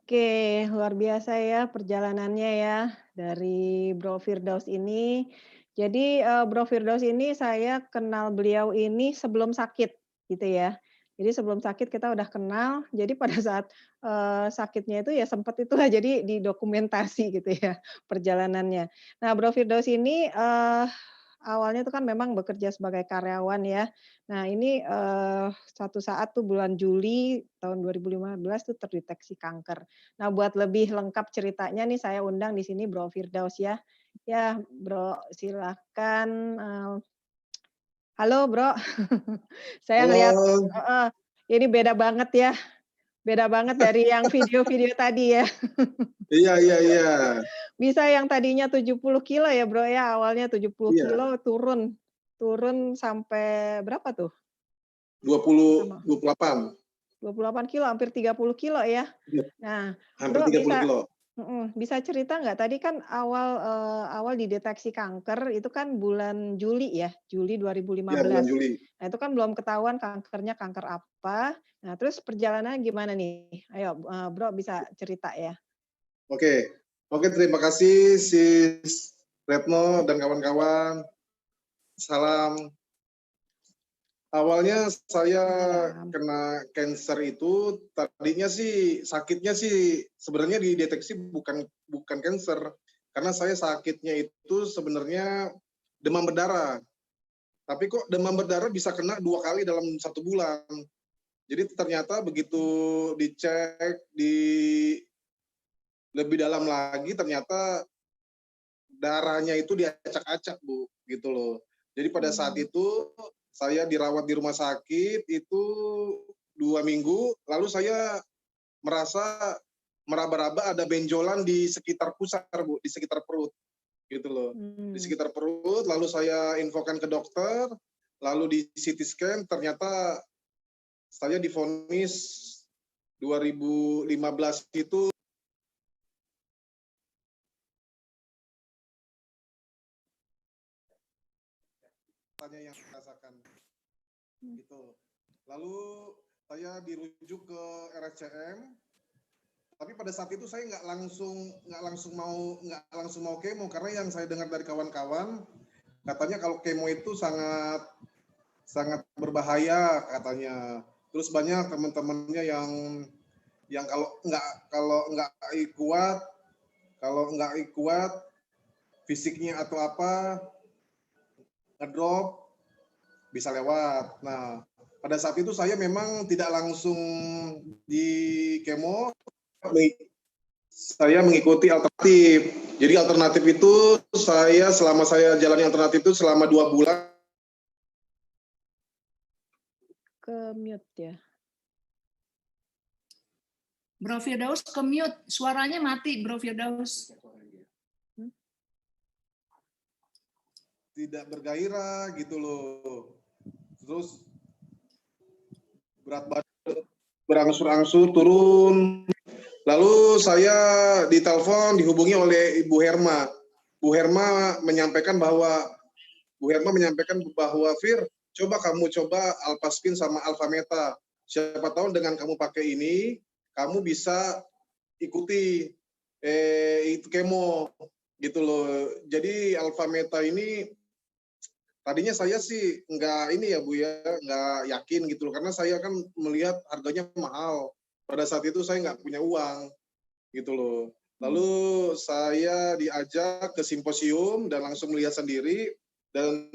Oke, luar biasa ya perjalanannya ya dari Bro Firdaus ini. Jadi, Bro Firdaus ini saya kenal beliau ini sebelum sakit gitu ya. Jadi sebelum sakit kita udah kenal, jadi pada saat, sakitnya itu ya sempet itulah jadi didokumentasi gitu ya perjalanannya. Nah Bro Firdaus ini, awalnya itu kan memang bekerja sebagai karyawan ya. Nah ini, suatu saat tuh bulan Juli tahun 2015 tuh terdeteksi kanker. Nah, buat lebih lengkap ceritanya nih saya undang di sini Bro Firdaus ya. Ya, Bro, silakan, halo Bro. Saya ngelihat Halo, heeh, ini beda banget dari yang video-video tadi ya. iya iya iya, Bisa yang tadinya 70 kilo ya Bro ya, awalnya 70 iya, kilo turun turun sampai berapa tuh? Sama 28, 28 kilo, hampir 30 kilo ya. iya, Nah, hampir Bro 30 bisa kilo. bisa cerita nggak tadi kan awal dideteksi kanker itu kan bulan Juli ya, Juli Iya, bulan 2015. Juli. Nah, itu kan belum ketahuan kankernya kanker apa. Nah, terus perjalanannya gimana nih? Ayo, Bro bisa cerita ya? Oke, oke, terima kasih Sis Retno dan kawan-kawan. Salam. Awalnya saya Salam. kena cancer itu tadinya sih sakitnya sih sebenarnya dideteksi bukan bukan cancer, karena saya sakitnya itu sebenarnya demam berdarah. Tapi kok demam berdarah bisa kena 2 kali dalam 1 bulan. Jadi ternyata begitu dicek lebih dalam lagi ternyata darahnya itu diacak-acak, Bu, gitu loh. Jadi pada saat Mmm, itu saya dirawat di rumah sakit itu 2 minggu, lalu saya merasa meraba-raba ada benjolan di sekitar pusar, Bu, di sekitar perut, gitu loh. Di mmm. sekitar perut, lalu saya infokan ke dokter, lalu di CT scan ternyata saya divonis 2015 itu yang saya rasakan gitu. Lalu saya dirujuk ke RSCM, tapi pada saat itu saya nggak langsung mau kemo karena yang saya dengar dari kawan-kawan katanya kalau kemo itu sangat sangat berbahaya katanya. Terus banyak teman-temannya yang kuat kalau nggak kuat fisiknya atau apa ngedrop bisa lewat. Nah, pada saat itu saya memang tidak langsung di kemo, saya mengikuti alternatif. Jadi alternatif itu selama saya jalani alternatif itu selama 2 bulan. Ke-mute ya? Bro Firdaus ke-mute, suaranya mati Bro Firdaus. Mmm, Tidak bergairah gitu loh. Terus berat badan berangsur-angsur turun. Lalu saya ditelepon dihubungi oleh Ibu Herma. Bu Herma menyampaikan bahwa Fir, coba Alpaspin sama Alfameta. Siapa tahu dengan kamu pakai ini, kamu bisa ikuti itu kemo gitu loh. Jadi Alfameta ini tadinya saya sih nggak ini ya Bu ya, nggak yakin gitu loh, karena saya kan melihat harganya mahal. Pada saat itu saya nggak punya uang gitu loh. Lalu mmm. saya diajak ke simposium dan langsung melihat sendiri dan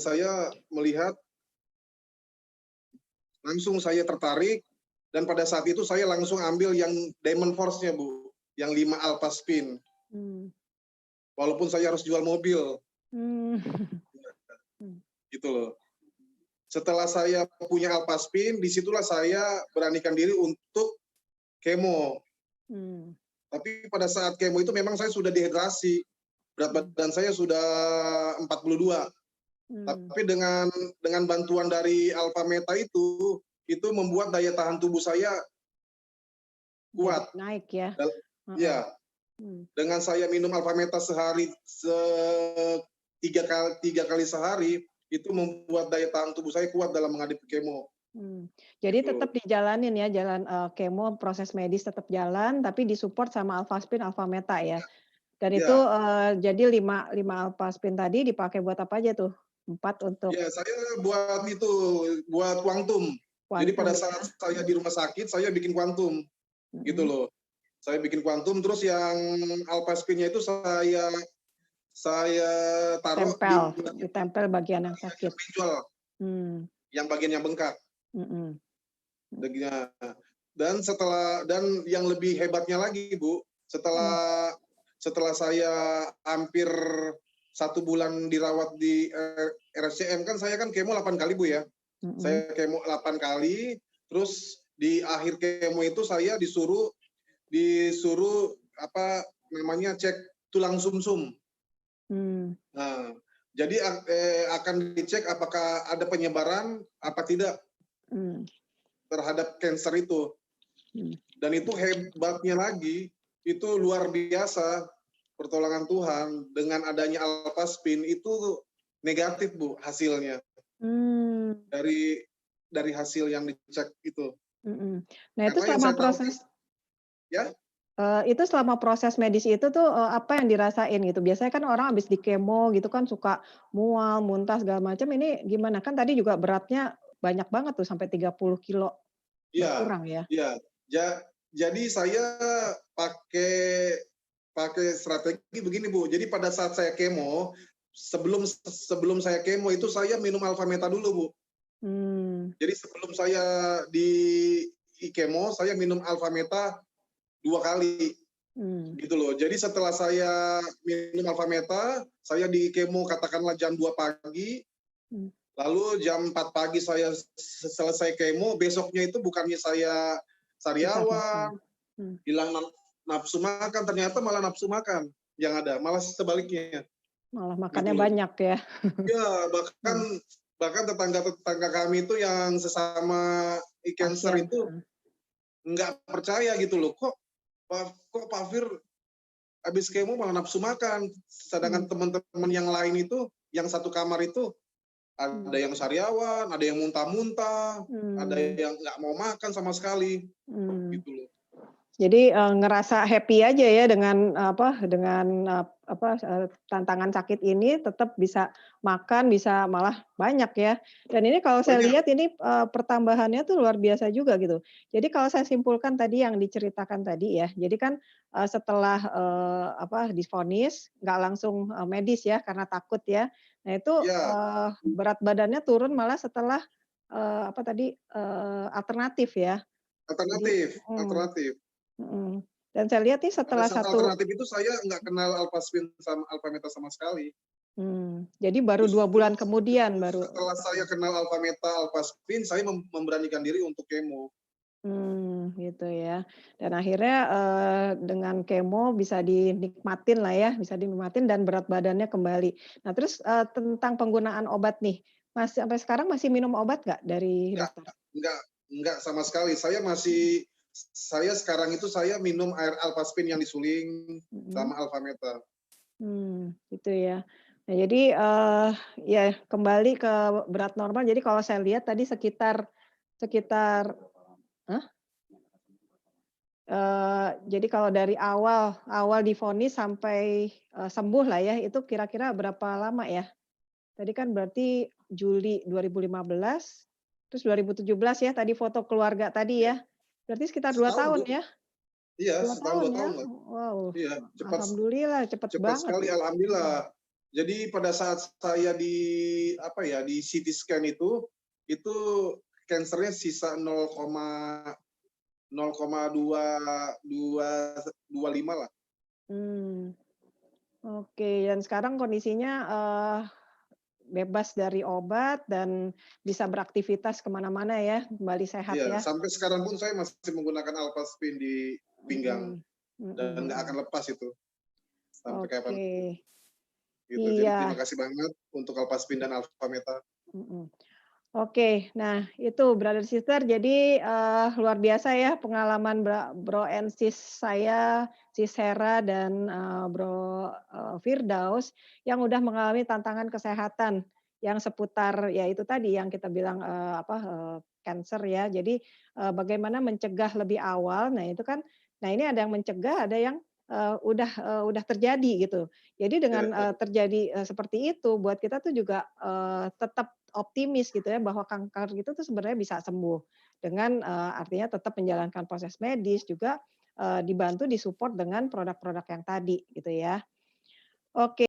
saya melihat langsung saya tertarik dan pada saat itu saya langsung ambil yang Diamond Force-nya Bu, yang 5 Alpha Spin. Mmm, Walaupun saya harus jual mobil mmm. Mmm, gitu loh. Setelah saya punya Alpha Spin, disitulah saya beranikan diri untuk kemo. mmm, Tapi pada saat kemo itu memang saya sudah dehidrasi. Berat mmm, badan saya sudah 42. mmm. Tapi dengan bantuan dari Alpha Meta itu membuat daya tahan tubuh saya Jadi kuat. naik ya? Heeh, Ya, mmm, dengan saya minum Alpha Meta sehari 3 kali sehari itu membuat daya tahan tubuh saya kuat dalam menghadapi kemo. Jadi gitu. tetap dijalanin ya, kemo, proses medis tetap jalan, tapi disupport sama Alphaspin, Alphameta ya? Dan itu, Ya, jadi 5 Alphaspin tadi dipakai buat apa aja tuh? 4 untuk ya saya buat itu, buat kuantum. Jadi pada kuantum saat ya? saya di rumah sakit, saya bikin kuantum, gitu Mhm, loh. Saya bikin kuantum, terus yang Alpha-spin-nya itu saya taruh tempel, di bagian ditempel bagian yang sakit. benjol, Mmm, yang bagian yang bengkak. mhm, mhm, Dan yang lebih hebatnya lagi, Bu, mhm, setelah saya hampir 1 bulan dirawat di RSCM, kan saya kan kemo 8 kali, Bu, ya. mhm. Saya kemo 8 kali, terus di akhir kemo itu saya disuruh apa namanya, cek tulang sumsum. Mmm, Nah, jadi akan dicek apakah ada penyebaran apa tidak mmm, terhadap kanker itu. mmm, Dan itu hebatnya lagi, itu luar biasa pertolongan Tuhan dengan adanya Alphaspin itu negatif, Bu, hasilnya mmm, dari hasil yang dicek itu. mhm. Nah itu Karena yang selama saya tahu kan proses ya, Itu selama proses medis itu tuh, apa yang dirasain gitu? Biasanya kan orang habis di kemo gitu kan suka mual, muntah, segala macam, ini gimana? Kan tadi juga beratnya banyak banget tuh sampai 30 kilo iya, berkurang ya? iya. Jadi saya pakai pakai strategi begini, Bu. Jadi pada saat saya kemo, sebelum sebelum saya kemo itu saya minum Alfameta dulu, Bu. Mmm, Jadi sebelum saya di kemo, saya minum Alfameta 2 kali, mmm, gitu loh. Jadi setelah saya minum Alfameta, saya di kemo katakanlah jam 2 pagi, mmm, lalu jam 4 pagi saya selesai kemo, besoknya itu bukannya saya susah makan. sariawan, Mmm, hilang nafsu makan, ternyata malah nafsu makan yang ada, malah sebaliknya, malah gitu makannya loh. banyak ya? Ya, bahkan Mmm, bahkan tetangga-tetangga kami itu yang sesama e-cancer pasien, itu nggak percaya gitu loh, kok Pak Fir habis kemo malah nafsu makan, mmm, sedangkan teman-teman yang lain itu, yang satu kamar itu, ada mmm, yang sariawan, ada yang muntah-muntah, ada mmm, yang nggak mau makan sama sekali, mmm. gitu loh. Jadi, ngerasa happy aja ya dengan, tantangan sakit ini tetap bisa makan, bisa malah banyak ya. Dan ini kalau saya Banyak, lihat ini, pertambahannya tuh luar biasa juga gitu. Jadi kalau saya simpulkan tadi yang diceritakan tadi ya, jadi kan, setelah, divonis nggak langsung, medis ya karena takut ya. Nah itu, ya, berat badannya turun malah setelah, alternatif ya. Jadi alternatif, mhm. alternatif. Mhm, dan saya lihat nih Pada setelah saat satu alternatif itu saya nggak kenal Alphaspin sama Alphameta sama sekali. jadi baru 2 Justru bulan kemudian baru setelah saya kenal Alphameta, Alphaspin, saya memberanikan diri untuk kemo. gitu ya. Dan akhirnya, dengan kemo bisa dinikmatin lah ya, bisa dinikmatin dan berat badannya kembali. Nah terus, tentang penggunaan obat nih, sampai sekarang masih minum obat nggak dari Enggak, dokter? enggak, enggak sama sekali. Saya sekarang itu saya minum air Alphaspin yang disuling Mhm, sama Alphameta. gitu ya. Nah jadi, ya kembali ke berat normal, jadi kalau saya lihat tadi sekitar sekitar jadi kalau dari awal awal divonis sampai, sembuh lah ya, itu kira-kira berapa lama ya? Tadi kan berarti Juli 2015, terus 2017 ya tadi foto keluarga tadi Iya, ya? Berarti sekitar 2 setahun, tahun Bu. ya? Iya, 2 setahun, tahun 2 ya? tahun lah. Wow, Iya, alhamdulillah cepet cepat banget. sekali, alhamdulillah. Jadi pada saat saya di CT scan itu kankernya sisa 0,225 lah. Mmm, oke, dan sekarang kondisinya, bebas dari obat dan bisa beraktivitas ke mana-mana ya, kembali sehat Iya, ya? sampai sekarang pun saya masih menggunakan Alphaspin di pinggang Mhm, mhm dan nggak akan mhm. lepas itu sampai Oke, kapanpun gitu. Jadi terima iya, kasih banget untuk Alphaspin dan Alphameta. mhm. Oke, nah itu brother sister jadi, luar biasa ya pengalaman Bro and Sis saya, Sis Hera dan, Firdaus yang udah mengalami tantangan kesehatan yang seputar ya itu tadi yang kita bilang, cancer ya. Jadi, bagaimana mencegah lebih awal, nah itu kan nah ini ada yang mencegah, ada yang, udah terjadi gitu. Jadi dengan, Ya. terjadi, seperti itu buat kita tuh juga, tetap optimis gitu ya bahwa kanker itu tuh sebenarnya bisa sembuh dengan, artinya tetap menjalankan proses medis juga, dibantu, di-support dengan produk-produk yang tadi gitu ya. Oke.